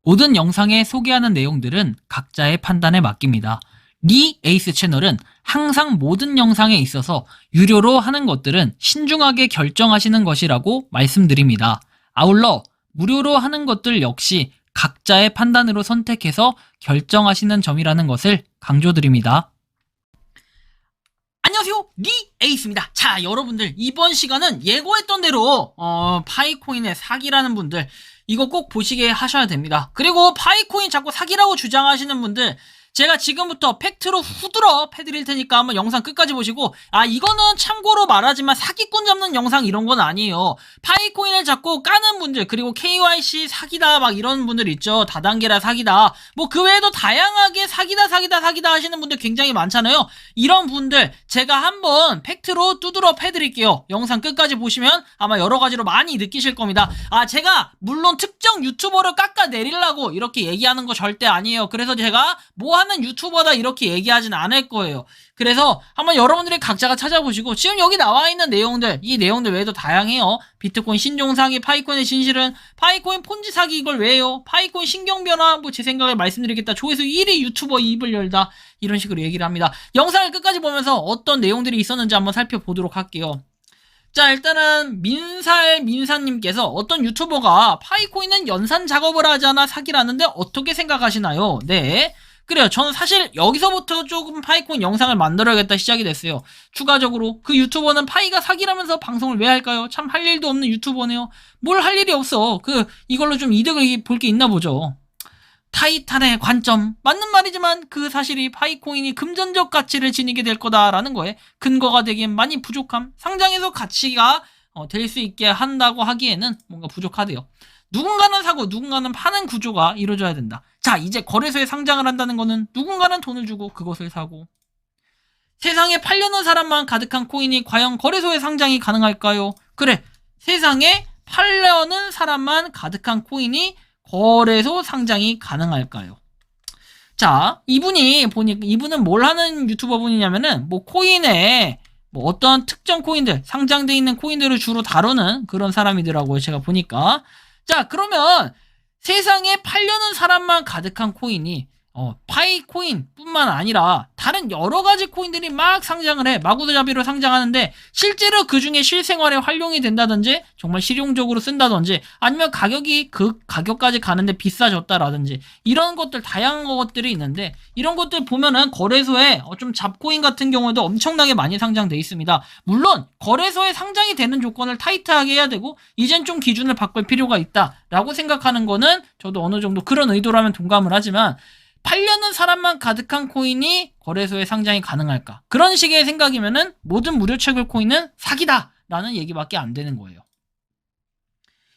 모든 영상에 소개하는 내용들은 각자의 판단에 맡깁니다. 리 에이스 채널은 항상 모든 영상에 있어서 유료로 하는 것들은 신중하게 결정하시는 것이라고 말씀드립니다. 아울러 무료로 하는 것들 역시 각자의 판단으로 선택해서 결정하시는 점이라는 것을 강조드립니다. 안녕하세요, 리 에이스입니다. 자, 여러분들 이번 시간은 예고했던 대로 파이코인의 사기라는 분들 이거 꼭 보시게 하셔야 됩니다. 그리고 파이코인 자꾸 사기라고 주장하시는 분들 제가 지금부터 팩트로 후드러 패드릴 테니까 한번 영상 끝까지 보시고, 이거는 참고로 말하지만 사기꾼 잡는 영상 이런 건 아니에요. 파이코인을 자꾸 까는 분들, 그리고 KYC 사기다 막 이런 분들 있죠. 다단계라 사기다. 뭐 그 외에도 다양하게 사기다 하시는 분들 굉장히 많잖아요. 이런 분들 제가 한번 팩트로 두드러 패드릴게요. 영상 끝까지 보시면 아마 여러 가지로 많이 느끼실 겁니다. 제가 물론 특정 유튜버를 깎아내리려고 이렇게 얘기하는 거 절대 아니에요. 그래서 제가 뭐 하는 유튜버다 이렇게 얘기하진 않을 거예요. 그래서 한번 여러분들이 각자가 찾아보시고, 지금 여기 나와 있는 내용들, 이 내용들 외에도 다양해요. 비트코인 신종사기, 파이코인의 진실은, 파이코인 폰지 사기 이걸 왜 해요? 파이코인 신경변화, 뭐 제 생각에 말씀드리겠다. 조회수 1위 유튜버 입을 열다. 이런 식으로 얘기를 합니다. 영상을 끝까지 보면서 어떤 내용들이 있었는지 한번 살펴보도록 할게요. 자, 일단은 민사님께서 어떤 유튜버가 파이코인은 연산 작업을 하지 않아 사기라는데 어떻게 생각하시나요? 네. 그래요. 저는 사실 여기서부터 조금 파이코인 영상을 만들어야겠다 시작이 됐어요. 추가적으로 그 유튜버는 파이가 사기라면서 방송을 왜 할까요? 참 할 일도 없는 유튜버네요. 뭘 할 일이 없어. 이걸로 좀 이득을 볼 게 있나 보죠. 타이탄의 관점, 맞는 말이지만 그 사실이 파이코인이 금전적 가치를 지니게 될 거다라는 거에 근거가 되기엔 많이 부족함. 상장에서 가치가 될 수 있게 한다고 하기에는 뭔가 부족하대요. 누군가는 사고 누군가는 파는 구조가 이루어져야 된다. 자, 이제 거래소에 상장을 한다는 거는 누군가는 돈을 주고 그것을 사고, 세상에 팔려는 사람만 가득한 코인이 과연 거래소에 상장이 가능할까요? 그래, 세상에 팔려는 사람만 가득한 코인이 거래소 상장이 가능할까요? 자, 이분은 뭘 하는 유튜버 분이냐면은 코인에 어떤 특정 코인들, 상장돼 있는 코인들을 주로 다루는 그런 사람이더라고요. 제가 보니까. 자, 그러면 세상에 팔려는 사람만 가득한 코인이 파이코인 뿐만 아니라 다른 여러 가지 코인들이 막 상장을 해. 마구잡이로 상장하는데 실제로 그 중에 실생활에 활용이 된다든지 정말 실용적으로 쓴다든지 아니면 가격이 그 가격까지 가는데 비싸졌다라든지 이런 것들, 다양한 것들이 있는데, 이런 것들 보면은 거래소에 좀 잡코인 같은 경우에도 엄청나게 많이 상장돼 있습니다. 물론 거래소에 상장이 되는 조건을 타이트하게 해야 되고 이젠 좀 기준을 바꿀 필요가 있다라고 생각하는 거는 저도 어느 정도 그런 의도라면 동감을 하지만, 팔려는 사람만 가득한 코인이 거래소에 상장이 가능할까? 그런 식의 생각이면은 모든 무료 채굴 코인은 사기다라는 얘기밖에 안 되는 거예요.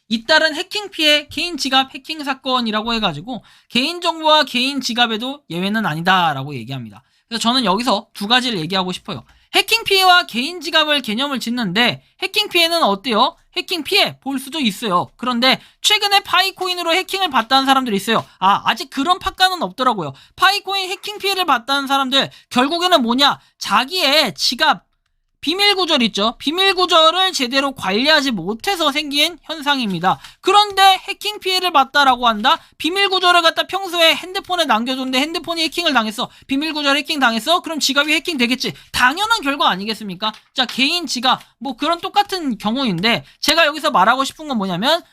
잇따른 해킹 피해, 개인 지갑 해킹 사건이라고 해가지고 개인정보와 개인 지갑에도 예외는 아니다라고 얘기합니다. 그래서 저는 여기서 두 가지를 얘기하고 싶어요. 해킹 피해와 개인 지갑을 개념을 짓는데, 해킹 피해는 어때요? 해킹 피해 볼 수도 있어요. 그런데 최근에 파이코인으로 해킹을 받다는 사람들이 있어요. 아직 그런 팟가는 없더라고요. 파이코인 해킹 피해를 받다는 사람들 결국에는 뭐냐? 자기의 지갑 비밀 구절 있죠. 비밀 구절을 제대로 관리하지 못해서 생긴 현상입니다. 그런데 해킹 피해를 봤다라고 한다? 비밀 구절을 갖다 평소에 핸드폰에 남겨뒀는데 핸드폰이 해킹을 당했어. 비밀 구절 해킹 당했어? 그럼 지갑이 해킹 되겠지. 당연한 결과 아니겠습니까? 자, 개인 지갑 그런 똑같은 경우인데, 제가 여기서 말하고 싶은 건 뭐냐면,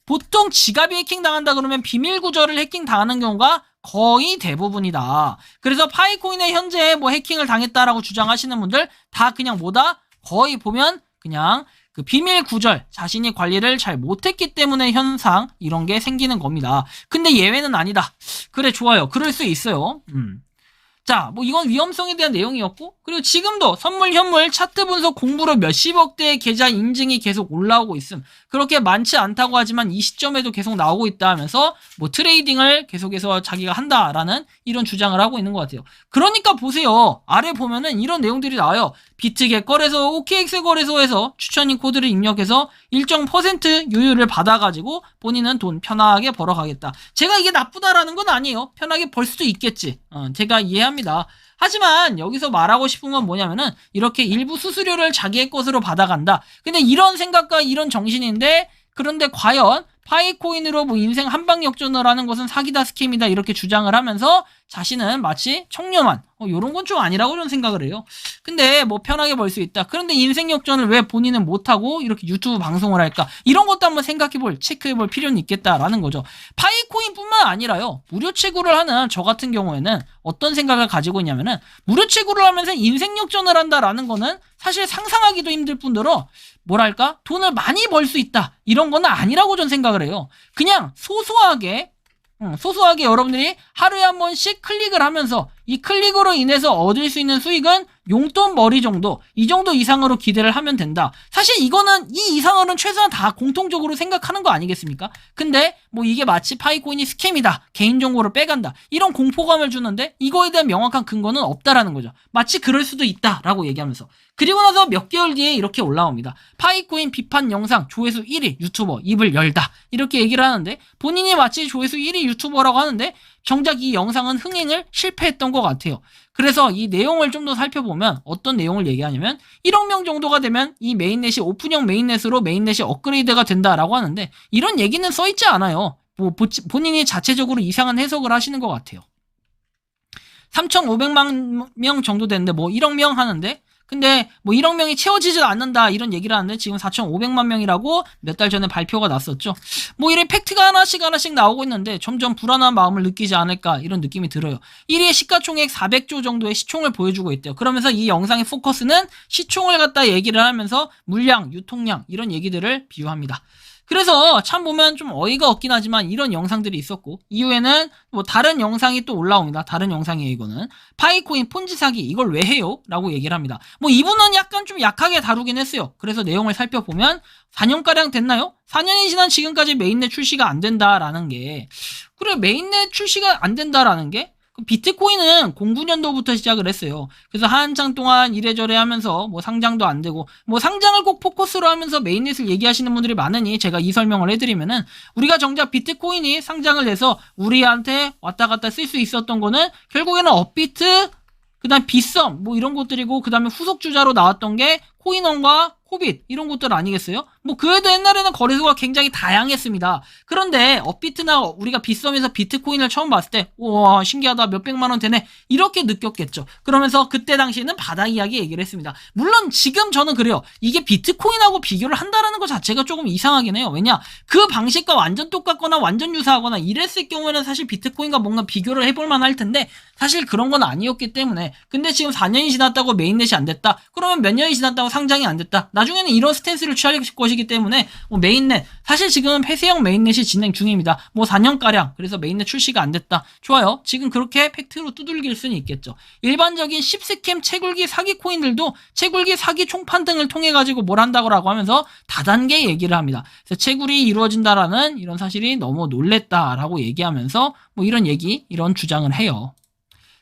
보통 지갑이 해킹 당한다 그러면 비밀 구절을 해킹 당하는 경우가 거의 대부분이다. 그래서 파이코인에 현재 해킹을 당했다라고 주장하시는 분들 다 그냥 거의 보면 그냥 그 비밀 구절, 자신이 관리를 잘 못했기 때문에 현상 이런 게 생기는 겁니다. 근데 예외는 아니다. 그래, 좋아요. 그럴 수 있어요. 자, 이건 위험성에 대한 내용이었고, 그리고 지금도 선물, 현물, 차트 분석 공부로 몇십억 대의 계좌 인증이 계속 올라오고 있음. 그렇게 많지 않다고 하지만 이 시점에도 계속 나오고 있다 하면서 트레이딩을 계속해서 자기가 한다라는 이런 주장을 하고 있는 것 같아요. 그러니까 보세요. 아래 보면은 이런 내용들이 나와요. 비트겟 거래소, OKX 거래소에서 추천인 코드를 입력해서 일정 퍼센트 유효를 받아가지고 본인은 돈 편하게 벌어가겠다. 제가 이게 나쁘다라는 건 아니에요. 편하게 벌 수도 있겠지. 제가 이해합니다. 하지만 여기서 말하고 싶은 건 뭐냐면은, 이렇게 일부 수수료를 자기의 것으로 받아간다. 근데 이런 생각과 이런 정신인데, 그런데 과연 파이코인으로 뭐 인생 한방 역전을 하는 것은 사기다 스캠이다 이렇게 주장을 하면서 자신은 마치 청렴한 요런 건 좀 아니라고 저는 생각을 해요. 근데 뭐 편하게 벌 수 있다. 그런데 인생 역전을 왜 본인은 못하고 이렇게 유튜브 방송을 할까? 이런 것도 한번 생각해볼, 체크해볼 필요는 있겠다라는 거죠. 파이코인뿐만 아니라요. 무료 채굴을 하는 저 같은 경우에는 어떤 생각을 가지고 있냐면은 무료 채굴을 하면서 인생 역전을 한다라는 거는 사실 상상하기도 힘들 뿐더러 뭐랄까? 돈을 많이 벌 수 있다. 이런 거는 아니라고 전 생각을 해요. 그냥 소소하게 여러분들이 하루에 한 번씩 클릭을 하면서 이 클릭으로 인해서 얻을 수 있는 수익은 용돈 머리 정도, 이 정도 이상으로 기대를 하면 된다. 사실 이거는 이 이상으로는 최소한 다 공통적으로 생각하는 거 아니겠습니까? 근데 뭐 이게 마치 파이코인이 스캠이다, 개인정보를 빼간다, 이런 공포감을 주는데 이거에 대한 명확한 근거는 없다라는 거죠. 마치 그럴 수도 있다라고 얘기하면서. 그리고 나서 몇 개월 뒤에 이렇게 올라옵니다. 파이코인 비판 영상 조회수 1위 유튜버 입을 열다, 이렇게 얘기를 하는데 본인이 마치 조회수 1위 유튜버라고 하는데 정작 이 영상은 흥행을 실패했던 것 같아요. 그래서 이 내용을 좀 더 살펴보면 어떤 내용을 얘기하냐면 1억 명 정도가 되면 이 메인넷이 오픈형 메인넷으로 메인넷이 업그레이드가 된다라고 하는데 이런 얘기는 써있지 않아요. 뭐 본인이 자체적으로 이상한 해석을 하시는 것 같아요. 3,500만 명 정도 되는데 뭐 1억 명 하는데 근데 뭐 1억 명이 채워지질 않는다 이런 얘기를 하는데 지금 4,500만 명이라고 몇 달 전에 발표가 났었죠. 뭐 이런 팩트가 하나씩 나오고 있는데 점점 불안한 마음을 느끼지 않을까 이런 느낌이 들어요. 1위의 시가총액 400조 정도의 시총을 보여주고 있대요. 그러면서 이 영상의 포커스는 시총을 갖다 얘기를 하면서 물량, 유통량 이런 얘기들을 비유합니다. 그래서 참 보면 좀 어이가 없긴 하지만 이런 영상들이 있었고 이후에는 뭐 다른 영상이 또 올라옵니다. 다른 영상이에요. 이거는 파이코인 폰지 사기 이걸 왜 해요? 라고 얘기를 합니다. 뭐 이분은 약간 좀 약하게 다루긴 했어요. 그래서 내용을 살펴보면 4년가량 됐나요? 4년이 지난 지금까지 메인넷 출시가 안 된다라는 게 그래 메인넷 출시가 안 된다라는 게 비트코인은 09년도부터 시작을 했어요. 그래서 한창 동안 이래저래 하면서 뭐 상장도 안 되고 뭐 상장을 꼭 포커스로 하면서 메인넷을 얘기하시는 분들이 많으니 제가 이 설명을 해드리면은 우리가 정작 비트코인이 상장을 해서 우리한테 왔다 갔다 쓸 수 있었던 거는 결국에는 업비트 그 다음 빗썸 뭐 이런 것들이고 그 다음에 후속주자로 나왔던 게 코인원과 코빗 이런 것들 아니겠어요? 뭐 그래도 옛날에는 거래소가 굉장히 다양했습니다. 그런데 업비트나 우리가 빗썸에서 비트코인을 처음 봤을 때 우와 신기하다 몇백만 원 되네 이렇게 느꼈겠죠. 그러면서 그때 당시에는 바다 이야기 얘기를 했습니다. 물론 지금 저는 그래요. 이게 비트코인하고 비교를 한다라는 것 자체가 조금 이상하긴 해요. 왜냐 그 방식과 완전 똑같거나 완전 유사하거나 이랬을 경우에는 사실 비트코인과 뭔가 비교를 해볼만 할 텐데 사실 그런 건 아니었기 때문에 근데 지금 4년이 지났다고 메인넷이 안 됐다? 그러면 몇 년이 지났다고 상장이 안 됐다? 나중에는 이런 스탠스를 취할 것이기 때문에 뭐 메인넷 사실 지금 폐쇄형 메인넷이 진행 중입니다. 뭐 4년가량 그래서 메인넷 출시가 안 됐다. 좋아요. 지금 그렇게 팩트로 두들길 수는 있겠죠. 일반적인 10스캠 채굴기 사기 코인들도 채굴기 사기 총판 등을 통해 가지고 뭘 한다고 하면서 다단계 얘기를 합니다. 그래서 채굴이 이루어진다라는 이런 사실이 너무 놀랬다라고 얘기하면서 뭐 이런 얘기 이런 주장을 해요.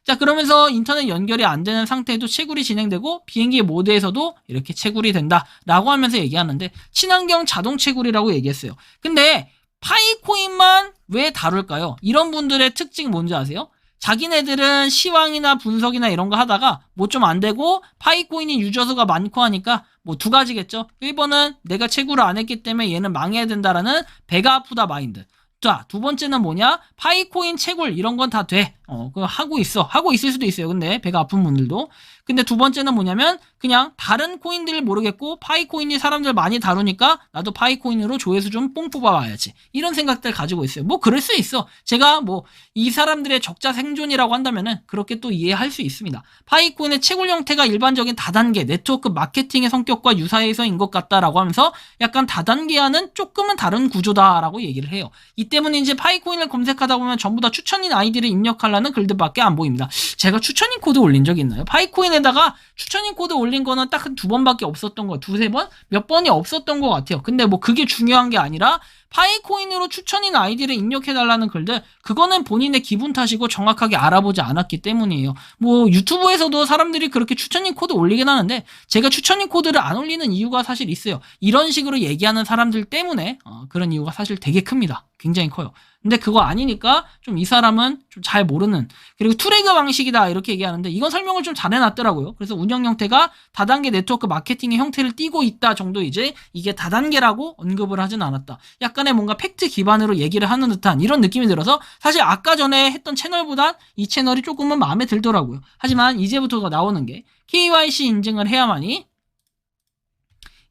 자 그러면서 인터넷 연결이 안 되는 상태에도 채굴이 진행되고 비행기 모드에서도 이렇게 채굴이 된다라고 하면서 얘기하는데 친환경 자동 채굴이라고 얘기했어요. 근데 파이코인만 왜 다룰까요? 이런 분들의 특징 뭔지 아세요? 자기네들은 시황이나 분석이나 이런 거 하다가 뭐 좀 안 되고 파이코인이 유저수가 많고 하니까 뭐 두 가지겠죠. 1번은 내가 채굴을 안 했기 때문에 얘는 망해야 된다라는 배가 아프다 마인드. 자, 두 번째는 뭐냐? 파이코인 채굴 이런 건 다 돼. 그거 하고 있어. 하고 있을 수도 있어요. 근데 배가 아픈 분들도. 근데 두 번째는 뭐냐면 그냥 다른 코인들을 모르겠고 파이코인이 사람들 많이 다루니까 나도 파이코인으로 조회수 좀 뽕 뽑아와야지. 이런 생각들 가지고 있어요. 뭐 그럴 수 있어. 제가 뭐 이 사람들의 적자 생존이라고 한다면은 그렇게 또 이해할 수 있습니다. 파이코인의 채굴 형태가 일반적인 다단계 네트워크 마케팅의 성격과 유사해서인 것 같다라고 하면서 약간 다단계와는 조금은 다른 구조다라고 얘기를 해요. 이 때문에 이제 파이코인을 검색하다 보면 전부 다 추천인 아이디를 입력하려는 글들밖에 안 보입니다. 제가 추천인 코드 올린 적 있나요? 파이코인에다가 추천인 코드 올린 거는 딱 한 두 번밖에 없었던 거, 두세 번? 몇 번이 없었던 것 같아요. 근데 뭐 그게 중요한 게 아니라 파이코인으로 추천인 아이디를 입력해달라는 글들 그거는 본인의 기분 탓이고 정확하게 알아보지 않았기 때문이에요. 뭐 유튜브에서도 사람들이 그렇게 추천인 코드 올리긴 하는데 제가 추천인 코드를 안 올리는 이유가 사실 있어요. 이런 식으로 얘기하는 사람들 때문에 그런 이유가 사실 되게 큽니다. 굉장히 커요. 근데 그거 아니니까 좀 이 사람은 좀 잘 모르는, 그리고 투레그 방식이다 이렇게 얘기하는데 이건 설명을 좀 잘 해놨더라고요. 그래서 운영 형태가 다단계 네트워크 마케팅의 형태를 띠고 있다 정도, 이제 이게 다단계라고 언급을 하진 않았다. 약간의 뭔가 팩트 기반으로 얘기를 하는 듯한 이런 느낌이 들어서 사실 아까 전에 했던 채널보다 이 채널이 조금은 마음에 들더라고요. 하지만 이제부터가 나오는 게 KYC 인증을 해야만이,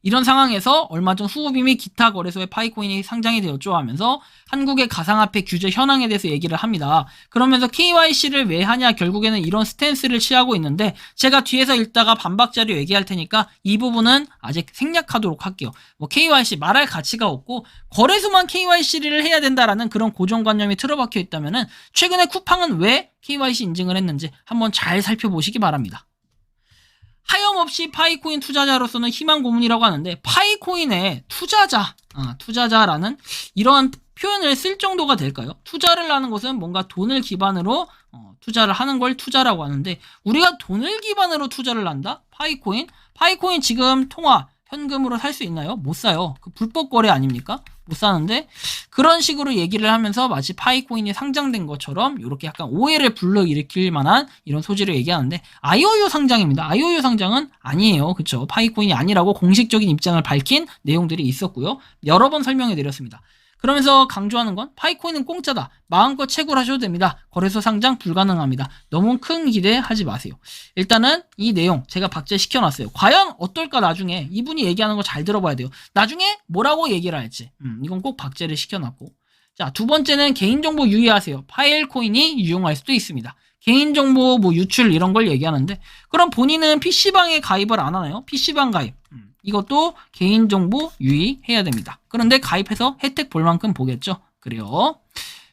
이런 상황에서 얼마 전 후오비 및 기타 거래소에 파이코인이 상장이 되었죠 하면서 한국의 가상화폐 규제 현황에 대해서 얘기를 합니다. 그러면서 KYC를 왜 하냐, 결국에는 이런 스탠스를 취하고 있는데 제가 뒤에서 읽다가 반박자료 얘기할 테니까 이 부분은 아직 생략하도록 할게요. 뭐 KYC 말할 가치가 없고 거래소만 KYC를 해야 된다라는 그런 고정관념이 틀어박혀 있다면은 최근에 쿠팡은 왜 KYC 인증을 했는지 한번 잘 살펴보시기 바랍니다. 하염없이 파이코인 투자자로서는 희망 고문이라고 하는데, 파이코인의 투자자라는 이런 표현을 쓸 정도가 될까요? 투자를 하는 것은 뭔가 돈을 기반으로 투자를 하는 걸 투자라고 하는데, 우리가 돈을 기반으로 투자를 한다? 파이코인 지금 통화 현금으로 살 수 있나요? 못 사요. 그 불법 거래 아닙니까? 못 사는데, 그런 식으로 얘기를 하면서 마치 파이코인이 상장된 것처럼 이렇게 약간 오해를 불러일으킬 만한 이런 소지를 얘기하는데, IOU 상장입니다. IOU 상장은 아니에요. 그쵸? 파이코인이 아니라고 공식적인 입장을 밝힌 내용들이 있었고요. 여러 번 설명해 드렸습니다. 그러면서 강조하는 건 파이코인은 공짜다. 마음껏 채굴하셔도 됩니다. 거래소 상장 불가능합니다. 너무 큰 기대하지 마세요. 일단은 이 내용 제가 박제시켜놨어요. 과연 어떨까, 나중에 이분이 얘기하는 거 잘 들어봐야 돼요. 나중에 뭐라고 얘기를 할지 이건 꼭 박제를 시켜놨고, 자, 두 번째는 개인정보 유의하세요. 파일코인이 유용할 수도 있습니다. 개인정보 뭐 유출 이런 걸 얘기하는데, 그럼 본인은 PC방에 가입을 안 하나요? PC방 가입 이것도 개인정보 유의해야 됩니다. 그런데 가입해서 혜택 볼 만큼 보겠죠. 그래요.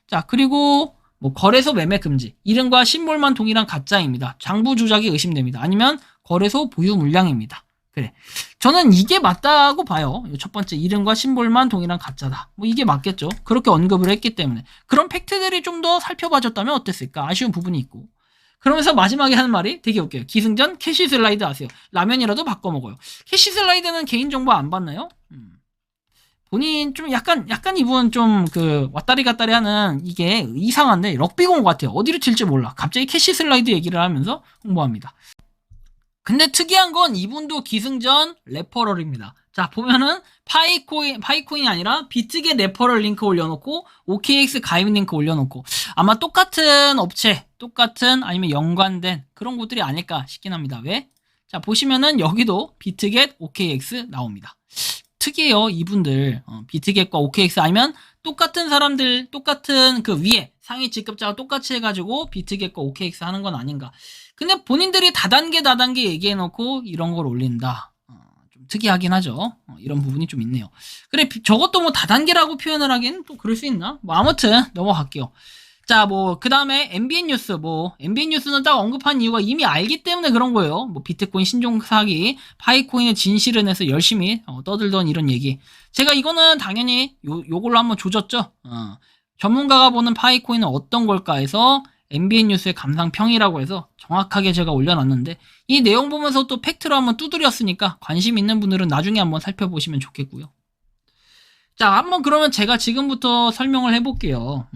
자, 그리고 뭐 거래소 매매 금지, 이름과 심볼만 동일한 가짜입니다. 장부 조작이 의심됩니다. 아니면 거래소 보유 물량입니다. 그래, 저는 이게 맞다고 봐요. 첫 번째, 이름과 심볼만 동일한 가짜다. 뭐 이게 맞겠죠. 그렇게 언급을 했기 때문에. 그런 팩트들이 좀 더 살펴봐줬다면 어땠을까, 아쉬운 부분이 있고. 그러면서 마지막에 하는 말이 되게 웃겨요. 기승전 캐시 슬라이드 아세요? 라면이라도 바꿔 먹어요. 캐시 슬라이드는 개인정보 안 받나요? 본인 좀 약간 이분 좀 그 왔다리 갔다리 하는 이게 이상한데 럭비공 같아요. 어디로 튈지 몰라. 갑자기 캐시 슬라이드 얘기를 하면서 홍보합니다. 근데 특이한 건 이분도 기승전 레퍼럴입니다. 자, 보면은 파이코인이 아니라 비트겟 레퍼럴 링크 올려놓고 OKX 가입 링크 올려놓고, 아마 똑같은 업체, 아니면 연관된 그런 곳들이 아닐까 싶긴 합니다. 왜? 자, 보시면은 여기도 비트겟 OKX 나옵니다. 특이해요, 이분들. 비트겟과 OKX 아니면 똑같은 사람들, 똑같은 그 위에 상위 직급자가 똑같이 해가지고 비트겟과 OKX 하는 건 아닌가. 근데 본인들이 다단계 얘기해놓고 이런 걸 올린다. 좀 특이하긴 하죠. 이런 부분이 좀 있네요. 그래, 저것도 뭐 다단계라고 표현을 하긴 또 그럴 수 있나? 뭐 아무튼 넘어갈게요. 자, 뭐 그 다음에 MBN 뉴스, MBN 뉴스는 딱 언급한 이유가 이미 알기 때문에 그런 거예요. 뭐 비트코인 신종 사기, 파이코인의 진실을 내서 열심히 떠들던 이런 얘기. 제가 이거는 당연히 요걸로 한번 조졌죠. 전문가가 보는 파이코인은 어떤 걸까 해서 MBN 뉴스의 감상평이라고 해서 정확하게 제가 올려놨는데, 이 내용 보면서 또 팩트로 한번 두드렸으니까 관심 있는 분들은 나중에 한번 살펴보시면 좋겠고요. 자, 한번 그러면 제가 지금부터 설명을 해볼게요.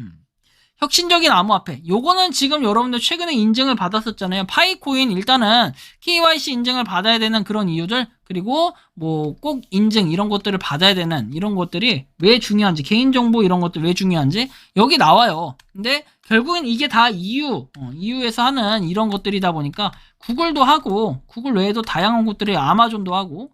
혁신적인 암호화폐, 요거는 지금 여러분들 최근에 인증을 받았었잖아요. 파이코인, 일단은 KYC 인증을 받아야 되는 그런 이유들, 그리고 뭐 꼭 인증 이런 것들을 받아야 되는 이런 것들이 왜 중요한지, 개인정보 이런 것들 왜 중요한지 여기 나와요. 근데 결국엔 이게 다 EU에서 하는 이런 것들이다 보니까 구글도 하고, 구글 외에도 다양한 곳들이 아마존도 하고,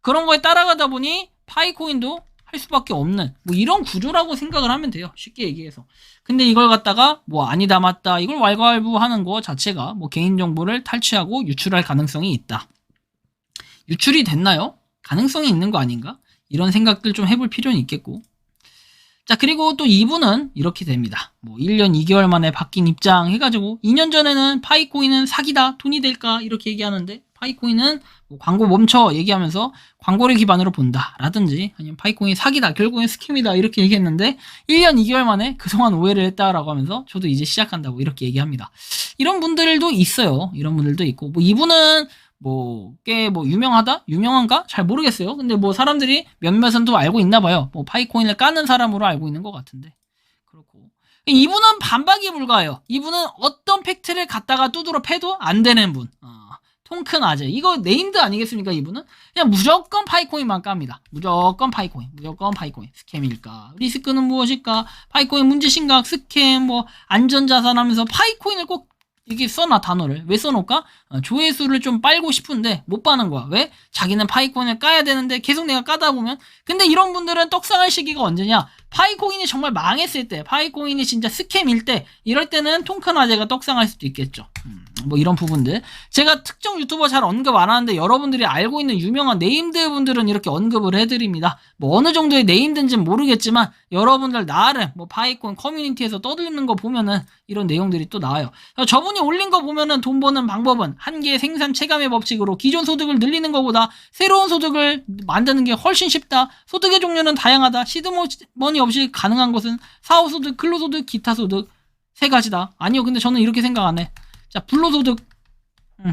그런 거에 따라가다 보니 파이코인도 할 수밖에 없는 뭐 이런 구조라고 생각을 하면 돼요. 쉽게 얘기해서. 근데 이걸 갖다가 뭐 아니다 맞다 이걸 왈가왈부하는 거 자체가 뭐 개인정보를 탈취하고 유출할 가능성이 있다. 유출이 됐나요? 가능성이 있는 거 아닌가? 이런 생각들 좀 해볼 필요는 있겠고. 자, 그리고 또 이분은 이렇게 됩니다. 뭐 1년 2개월 만에 바뀐 입장 해가지고 2년 전에는 파이코인은 사기다, 돈이 될까 이렇게 얘기하는데, 파이코인은 뭐 광고 멈춰 얘기하면서 광고를 기반으로 본다 라든지, 아니면 파이코인 사기다, 결국엔 스캠이다 이렇게 얘기했는데 1년 2개월 만에 그동안 오해를 했다라고 하면서 저도 이제 시작한다고 이렇게 얘기합니다. 이런 분들도 있어요. 이런 분들도 있고, 뭐 이분은 꽤 유명한가? 잘 모르겠어요. 근데 뭐 사람들이 몇몇은 또 알고 있나 봐요. 뭐 파이코인을 까는 사람으로 알고 있는 것 같은데. 그렇고 이분은 반박이 불가해요. 이분은 어떤 팩트를 갖다가 두드러 패도 안 되는 분. 통큰 아재. 이거 네임드 아니겠습니까, 이분은? 그냥 무조건 파이코인만 깝니다. 무조건 파이코인. 무조건 파이코인. 스캠일까? 리스크는 무엇일까? 파이코인 문제 심각, 스캠, 뭐, 안전자산 하면서 파이코인을 꼭 이렇게 써놔, 단어를. 왜 써놓을까? 조회수를 좀 빨고 싶은데 못 빠는 거야. 왜? 자기는 파이코인을 까야 되는데 계속 내가 까다 보면. 근데 이런 분들은 떡상할 시기가 언제냐? 파이코인이 정말 망했을 때, 파이코인이 진짜 스캠일 때, 이럴 때는 통큰 아재가 떡상할 수도 있겠죠. 뭐 이런 부분들. 제가 특정 유튜버 잘 언급 안 하는데 여러분들이 알고 있는 유명한 네임드 분들은 이렇게 언급을 해드립니다. 뭐 어느 정도의 네임드인지는 모르겠지만 여러분들 나름 뭐 파이코인 커뮤니티에서 떠들는 거 보면은 이런 내용들이 또 나와요. 저분이 올린 거 보면은 돈 버는 방법은 한계 생산 체감의 법칙으로 기존 소득을 늘리는 것보다 새로운 소득을 만드는 게 훨씬 쉽다. 소득의 종류는 다양하다. 시드머니 없이 가능한 것은 사후소득, 근로소득, 기타소득 세 가지다. 아니요, 근데 저는 이렇게 생각 안 해. 자, 불로소득.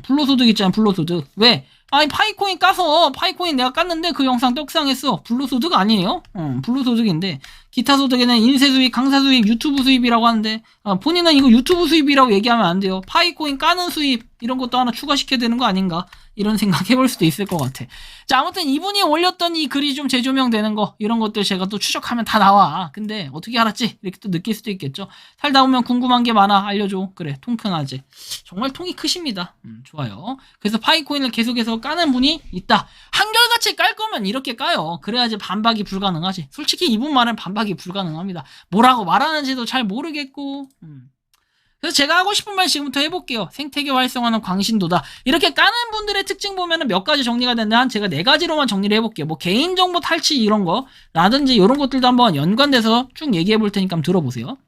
불로소득 있잖아, 불로소득. 왜? 아니, 파이코인 까서, 파이코인 내가 깠는데 그 영상 떡상했어. 불로소득 아니에요? 불로소득인데. 기타 소득에는 인쇄 수입, 강사 수입, 유튜브 수입이라고 하는데, 본인은 이거 유튜브 수입이라고 얘기하면 안 돼요. 파이코인 까는 수입, 이런 것도 하나 추가시켜야 되는 거 아닌가? 이런 생각 해볼 수도 있을 것 같아. 자, 아무튼 이분이 올렸던 이 글이 좀 재조명되는 거, 이런 것들 제가 또 추적하면 다 나와. 근데 어떻게 알았지? 이렇게 또 느낄 수도 있겠죠. 살다 보면 궁금한 게 많아. 알려줘. 그래, 통큰 아재. 정말 통이 크십니다. 좋아요. 그래서 파이코인을 계속해서 까는 분이 있다. 한결같이 깔 거면 이렇게 까요. 그래야지 반박이 불가능하지. 솔직히 이분 말은 반박이 불가능합니다. 뭐라고 말하는지도 잘 모르겠고. 그래서 제가 하고 싶은 말 지금부터 해볼게요. 생태계 활성화는 광신도다. 이렇게 까는 분들의 특징 보면은 몇 가지 정리가 되는데 한 제가 4가지로만 정리를 해볼게요. 뭐 개인정보 탈취 이런 거 라든지 이런 것들도 한번 연관돼서 쭉 얘기해 볼 테니까 한번 들어보세요.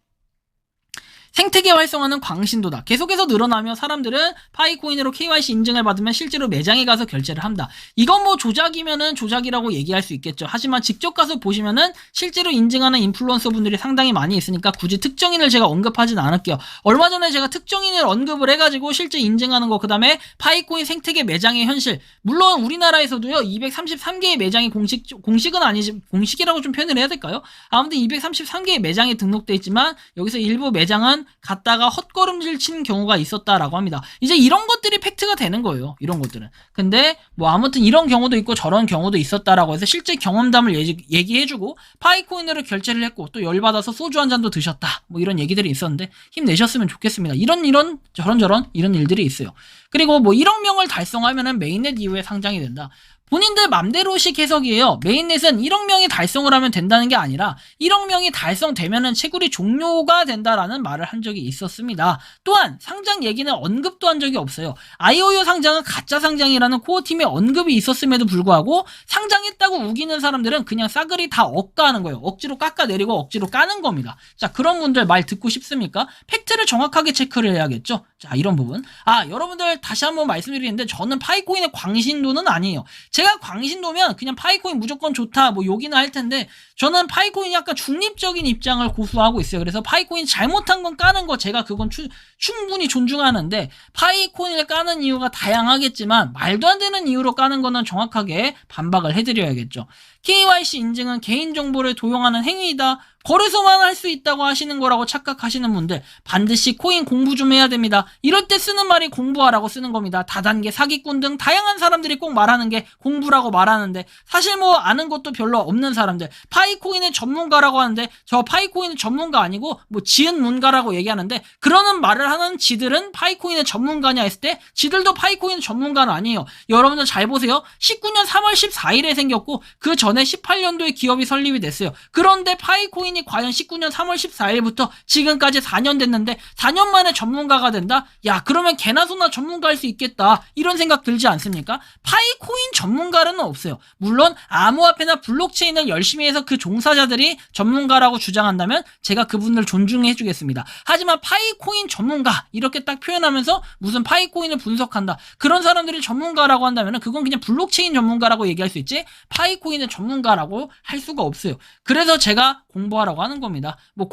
생태계 활성화는 광신도다. 계속해서 늘어나며 사람들은 파이코인으로 KYC 인증을 받으면 실제로 매장에 가서 결제를 한다. 이건 뭐 조작이면은 조작이라고 얘기할 수 있겠죠. 하지만 직접 가서 보시면은 실제로 인증하는 인플루언서 분들이 상당히 많이 있으니까 굳이 특정인을 제가 언급하진 않을게요. 얼마 전에 제가 특정인을 언급을 해가지고 실제 인증하는 거, 그 다음에 파이코인 생태계 매장의 현실. 물론 우리나라에서도요 233개의 매장이 공식은 아니지, 공식이라고 좀 표현을 해야 될까요? 아무튼 233개의 매장이 등록돼 있지만 여기서 일부 매장은 갔다가 헛걸음질 치는 경우가 있었다라고 합니다. 이제 이런 것들이 팩트가 되는 거예요. 이런 것들은. 근데 뭐 아무튼 이런 경우도 있고 저런 경우도 있었다라고 해서 실제 경험담을 얘기해주고 파이코인으로 결제를 했고 또 열받아서 소주 한 잔도 드셨다. 뭐 이런 얘기들이 있었는데 힘내셨으면 좋겠습니다. 이런 저런 이런 일들이 있어요. 그리고 뭐 1억 명을 달성하면은 메인넷 이후에 상장이 된다. 본인들 맘대로식 해석이에요. 메인넷은 1억 명이 달성을 하면 된다는 게 아니라 1억 명이 달성되면은 채굴이 종료가 된다라는 말을 한 적이 있었습니다. 또한 상장 얘기는 언급도 한 적이 없어요. IOU 상장은 가짜 상장이라는 코어팀의 언급이 있었음에도 불구하고 상장했다고 우기는 사람들은 그냥 싸그리 다 억까하는 거예요. 억지로 깎아내리고 억지로 까는 겁니다. 자, 그런 분들 말 듣고 싶습니까? 팩트를 정확하게 체크를 해야겠죠. 자, 이런 부분. 여러분들 다시 한번 말씀드리는데 저는 파이코인의 광신도는 아니에요. 제가 광신도면 그냥 파이코인 무조건 좋다 뭐 욕이나 할 텐데 저는 파이코인이 약간 중립적인 입장을 고수하고 있어요. 그래서 파이코인 잘못한 건 까는 거 제가 그건 충분히 존중하는데 파이코인을 까는 이유가 다양하겠지만 말도 안 되는 이유로 까는 거는 정확하게 반박을 해드려야겠죠. KYC 인증은 개인정보를 도용하는 행위이다. 거래소만 할 수 있다고 하시는 거라고 착각하시는 분들 반드시 코인 공부 좀 해야 됩니다. 이럴 때 쓰는 말이 공부하라고 쓰는 겁니다. 다단계 사기꾼 등 다양한 사람들이 꼭 말하는 게 공부라고 말하는데 사실 뭐 아는 것도 별로 없는 사람들 파이코인의 전문가라고 하는데 저 파이코인의 전문가 아니고 뭐 지은 문가라고 얘기하는데 그러는 말을 하는 지들은 파이코인의 전문가냐 했을 때 지들도 파이코인의 전문가는 아니에요. 여러분들 잘 보세요. 19년 3월 14일에 생겼고 그 전에 18년도에 기업이 설립이 됐어요. 그런데 파이코인이 과연 19년 3월 14일부터 지금까지 4년 됐는데 4년 만에 전문가가 된다? 야, 그러면 개나 소나 전문가 할 수 있겠다. 이런 생각 들지 않습니까? 파이코인 전문가는 없어요. 물론 암호화폐나 블록체인을 열심히 해서 그 종사자들이 전문가라고 주장한다면 제가 그분들 존중해 주겠습니다. 하지만 파이코인 전문가 이렇게 딱 표현하면서 무슨 파이코인을 분석한다. 그런 사람들이 전문가라고 한다면 그건 그냥 블록체인 전문가라고 얘기할 수 있지 파이코인의 전문가라고 할 수가 없어요. 그래서 제가 공부하라고 하는 겁니다. 뭐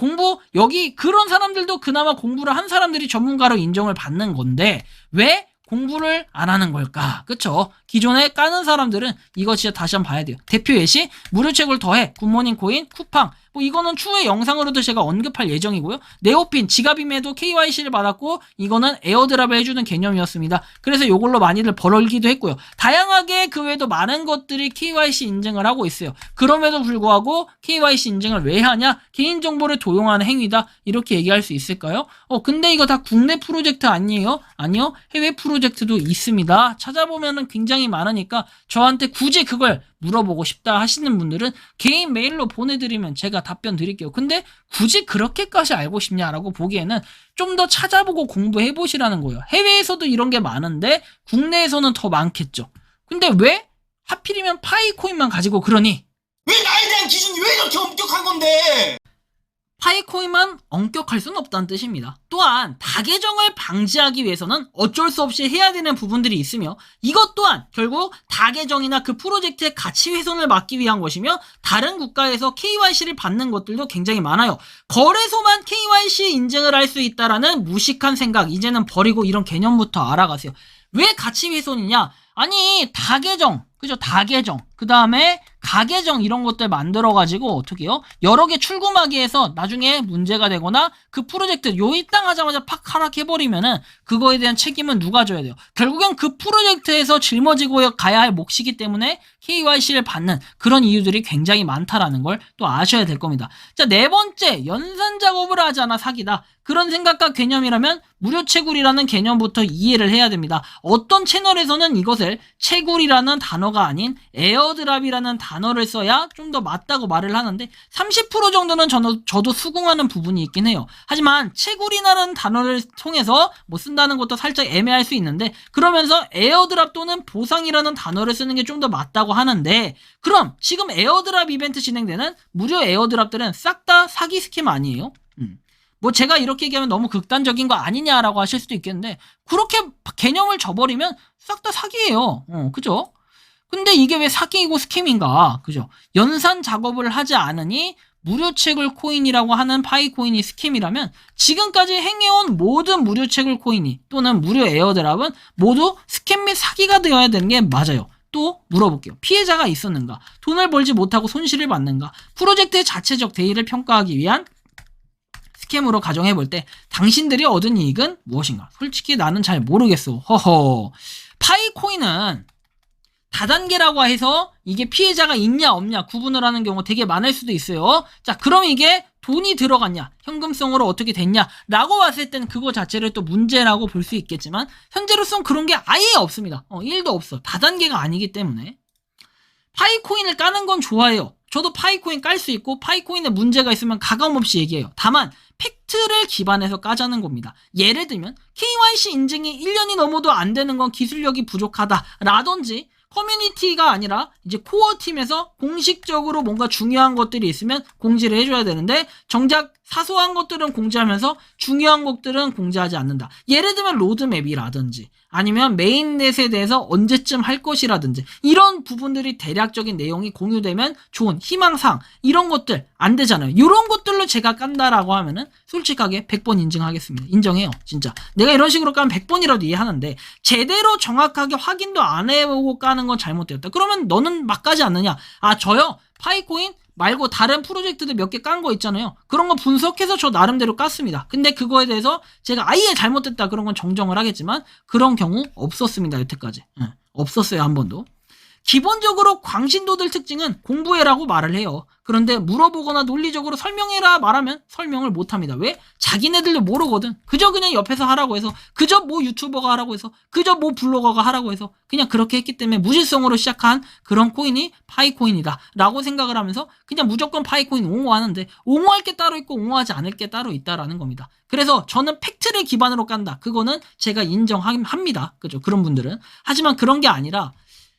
여기 그런 사람들도 그나마 공부를 한 사람들이 전문가로 인정을 받는 건데 왜 공부를 안 하는 걸까? 그쵸? 기존에 까는 사람들은 이거 진짜 다시 한번 봐야 돼요. 대표 예시, 무료 채굴 더해, 굿모닝 코인, 쿠팡, 뭐 이거는 추후에 영상으로도 제가 언급할 예정이고요. 네오핀 지갑임에도 KYC를 받았고 이거는 에어드랍을 해주는 개념이었습니다. 그래서 이걸로 많이들 벌기도 했고요. 다양하게 그 외에도 많은 것들이 KYC 인증을 하고 있어요. 그럼에도 불구하고 KYC 인증을 왜 하냐? 개인정보를 도용하는 행위다. 이렇게 얘기할 수 있을까요? 근데 이거 다 국내 프로젝트 아니에요? 아니요. 해외 프로젝트도 있습니다. 찾아보면은 굉장히 많으니까 저한테 굳이 그걸 물어보고 싶다 하시는 분들은 개인 메일로 보내드리면 제가 답변 드릴게요. 근데 굳이 그렇게까지 알고 싶냐라고 보기에는 좀 더 찾아보고 공부해 보시라는 거예요. 해외에서도 이런 게 많은데 국내에서는 더 많겠죠. 근데 왜 하필이면 파이코인만 가지고 그러니? 왜 나에 대한 기준이 왜 이렇게 엄격한 건데? 파이코인만 엄격할 수는 없다는 뜻입니다. 또한 다계정을 방지하기 위해서는 어쩔 수 없이 해야 되는 부분들이 있으며 이것 또한 결국 다계정이나 그 프로젝트의 가치 훼손을 막기 위한 것이며 다른 국가에서 KYC를 받는 것들도 굉장히 많아요. 거래소만 KYC 인증을 할 수 있다라는 무식한 생각 이제는 버리고 이런 개념부터 알아가세요. 왜 가치 훼손이냐? 아니 다계정 그죠? 다계정 그 다음에 가계정 이런 것들 만들어가지고 어떻게 해요? 여러 개 출금하기 위해서 나중에 문제가 되거나 그 프로젝트 요입당하자마자 팍 하락해버리면은 그거에 대한 책임은 누가 져야 돼요? 결국엔 그 프로젝트에서 짊어지고 가야 할 몫이기 때문에 KYC를 받는 그런 이유들이 굉장히 많다라는 걸 또 아셔야 될 겁니다. 자, 네 번째, 연산 작업을 하지 않아 사기다. 그런 생각과 개념이라면 무료 채굴이라는 개념부터 이해를 해야 됩니다. 어떤 채널에서는 이것을 채굴이라는 단어가 아닌 에어드랍이라는 단어를 써야 좀 더 맞다고 말을 하는데 30% 정도는 저도 수긍하는 부분이 있긴 해요. 하지만 채굴이라는 단어를 통해서 뭐 쓴다는 것도 살짝 애매할 수 있는데 그러면서 에어드랍 또는 보상이라는 단어를 쓰는 게 좀 더 맞다고 하는데 그럼 지금 에어드랍 이벤트 진행되는 무료 에어드랍들은 싹 다 사기 스캠 아니에요? 뭐 제가 이렇게 얘기하면 너무 극단적인 거 아니냐라고 하실 수도 있겠는데 그렇게 개념을 줘버리면 싹 다 사기예요. 그죠? 근데 이게 왜 사기이고 스캠인가? 그죠? 연산 작업을 하지 않으니 무료 채굴 코인이라고 하는 파이코인이 스캠이라면 지금까지 행해온 모든 무료 채굴 코인이 또는 무료 에어드랍은 모두 스캠 및 사기가 되어야 되는 게 맞아요. 또 물어볼게요. 피해자가 있었는가? 돈을 벌지 못하고 손실을 받는가? 프로젝트의 자체적 대의를 평가하기 위한 스캠으로 가정해볼 때 당신들이 얻은 이익은 무엇인가? 솔직히 나는 잘 모르겠어. 허허. 파이코인은 다단계라고 해서 이게 피해자가 있냐 없냐 구분을 하는 경우 되게 많을 수도 있어요. 자, 그럼 이게 돈이 들어갔냐 현금성으로 어떻게 됐냐 라고 봤을 땐 그거 자체를 또 문제라고 볼 수 있겠지만 현재로선 그런 게 아예 없습니다. 1도 없어. 다단계가 아니기 때문에 파이코인을 까는 건 좋아해요. 저도 파이코인 깔 수 있고 파이코인에 문제가 있으면 가감없이 얘기해요. 다만 팩트를 기반해서 까자는 겁니다. 예를 들면 KYC 인증이 1년이 넘어도 안 되는 건 기술력이 부족하다라든지 커뮤니티가 아니라 이제 코어 팀에서 공식적으로 뭔가 중요한 것들이 있으면 공지를 해줘야 되는데 정작 사소한 것들은 공지하면서 중요한 것들은 공지하지 않는다. 예를 들면 로드맵이라든지 아니면 메인넷에 대해서 언제쯤 할 것이라든지 이런 부분들이 대략적인 내용이 공유되면 좋은 희망사항 이런 것들 안 되잖아요. 이런 것들로 제가 깐다라고 하면은 솔직하게 100번 인정하겠습니다. 인정해요. 진짜 내가 이런 식으로 까면 100번이라도 이해하는데 제대로 정확하게 확인도 안 해보고 까는 건 잘못되었다. 그러면 너는 막 까지 않느냐? 아 저요 파이코인 말고 다른 프로젝트들 몇 개 깐 거 있잖아요. 그런 거 분석해서 저 나름대로 깠습니다. 근데 그거에 대해서 제가 아예 잘못됐다 그런 건 정정을 하겠지만 그런 경우 없었습니다. 여태까지. 없었어요. 한 번도. 기본적으로 광신도들 특징은 공부해라고 말을 해요. 그런데 물어보거나 논리적으로 설명해라 말하면 설명을 못합니다. 왜? 자기네들도 모르거든. 그저 그냥 옆에서 하라고 해서 그저 뭐 유튜버가 하라고 해서 그저 뭐 블로거가 하라고 해서 그냥 그렇게 했기 때문에 무질성으로 시작한 그런 코인이 파이코인이다 라고 생각을 하면서 그냥 무조건 파이코인 옹호하는데 옹호할 게 따로 있고 옹호하지 않을 게 따로 있다라는 겁니다. 그래서 저는 팩트를 기반으로 깐다. 그거는 제가 인정합니다. 그죠? 그런 분들은. 하지만 그런 게 아니라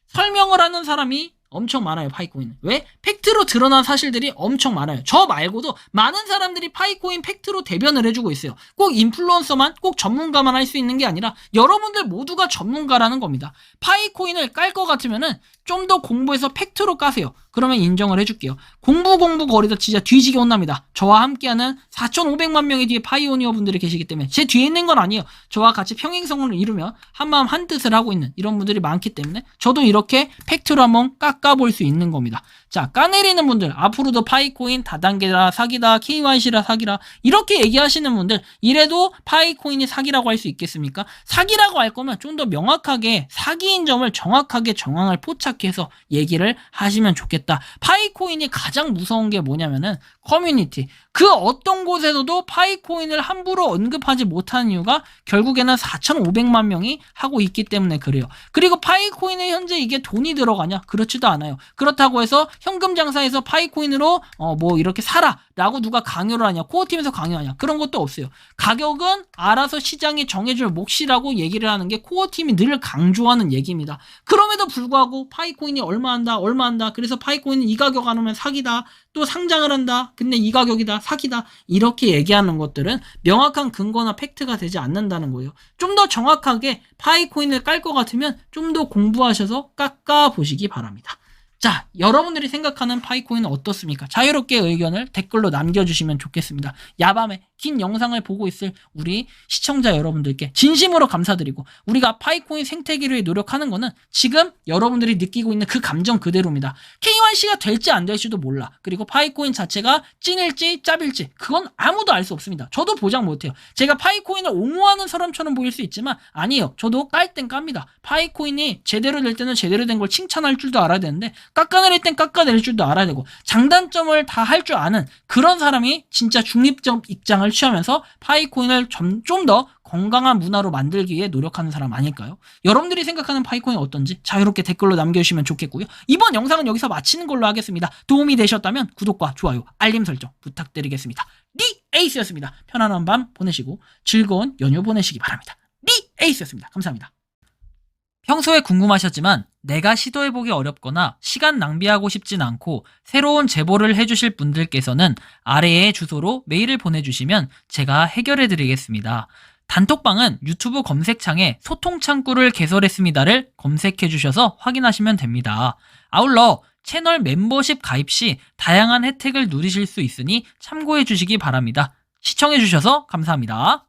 설명을 하는 사람이 엄청 많아요. 파이코인은. 왜? 팩트로 드러난 사실들이 엄청 많아요. 저 말고도 많은 사람들이 파이코인 팩트로 대변을 해주고 있어요. 꼭 인플루언서만 꼭 전문가만 할 수 있는 게 아니라 여러분들 모두가 전문가라는 겁니다. 파이코인을 깔 것 같으면은 좀 더 공부해서 팩트로 까세요. 그러면 인정을 해줄게요. 공부 거리다 진짜 뒤지게 혼납니다. 저와 함께하는 4,500만 명의 뒤에 파이오니어 분들이 계시기 때문에 제 뒤에 있는 건 아니에요. 저와 같이 평행성을 이루며 한마음 한뜻을 하고 있는 이런 분들이 많기 때문에 저도 이렇게 팩트로 한번 깎아볼 수 있는 겁니다. 자, 까내리는 분들, 앞으로도 파이코인 다단계라 사기다, KYC라 사기라 이렇게 얘기하시는 분들, 이래도 파이코인이 사기라고 할 수 있겠습니까? 사기라고 할 거면 좀 더 명확하게 사기인 점을 정확하게 정황을 포착해서 얘기를 하시면 좋겠다. 파이코인이 가장 무서운 게 뭐냐면은 커뮤니티. 그 어떤 곳에서도 파이코인을 함부로 언급하지 못하는 이유가 결국에는 4,500만 명이 하고 있기 때문에 그래요. 그리고 파이코인에 현재 이게 돈이 들어가냐? 그렇지도 않아요. 그렇다고 해서 현금 장사에서 파이코인으로 뭐 이렇게 사라 라고 누가 강요를 하냐, 코어팀에서 강요하냐, 그런 것도 없어요. 가격은 알아서 시장이 정해줄 몫이라고 얘기를 하는 게 코어팀이 늘 강조하는 얘기입니다. 그럼에도 불구하고 파이코인이 얼마 한다 그래서 파이코인은 이 가격 안 오면 사기다, 또 상장을 한다 근데 이 가격이다 사기다, 이렇게 얘기하는 것들은 명확한 근거나 팩트가 되지 않는다는 거예요. 좀 더 정확하게 파이코인을 깔 것 같으면 좀 더 공부하셔서 깎아보시기 바랍니다. 자, 여러분들이 생각하는 파이코인은 어떻습니까? 자유롭게 의견을 댓글로 남겨주시면 좋겠습니다. 야밤에 긴 영상을 보고 있을 우리 시청자 여러분들께 진심으로 감사드리고, 우리가 파이코인 생태계를 위해 노력하는 거는 지금 여러분들이 느끼고 있는 그 감정 그대로입니다. KYC가 될지 안 될지도 몰라. 그리고 파이코인 자체가 찐일지 짭일지 그건 아무도 알 수 없습니다. 저도 보장 못해요. 제가 파이코인을 옹호하는 사람처럼 보일 수 있지만 아니에요. 저도 깔 땐 깝니다. 파이코인이 제대로 될 때는 제대로 된 걸 칭찬할 줄도 알아야 되는데, 깎아내릴 땐 깎아내릴 줄도 알아야 되고, 장단점을 다 할 줄 아는 그런 사람이 진짜 중립적 입장을 취하면서 파이코인을 좀 더 건강한 문화로 만들기 위해 노력하는 사람 아닐까요? 여러분들이 생각하는 파이코인 어떤지 자유롭게 댓글로 남겨주시면 좋겠고요. 이번 영상은 여기서 마치는 걸로 하겠습니다. 도움이 되셨다면 구독과 좋아요, 알림 설정 부탁드리겠습니다. 에이스였습니다. 편안한 밤 보내시고 즐거운 연휴 보내시기 바랍니다. 에이스였습니다. 감사합니다. 평소에 궁금하셨지만 내가 시도해보기 어렵거나 시간 낭비하고 싶진 않고 새로운 제보를 해주실 분들께서는 아래의 주소로 메일을 보내주시면 제가 해결해드리겠습니다. 단톡방은 유튜브 검색창에 소통창구를 개설했습니다를 검색해주셔서 확인하시면 됩니다. 아울러 채널 멤버십 가입 시 다양한 혜택을 누리실 수 있으니 참고해주시기 바랍니다. 시청해주셔서 감사합니다.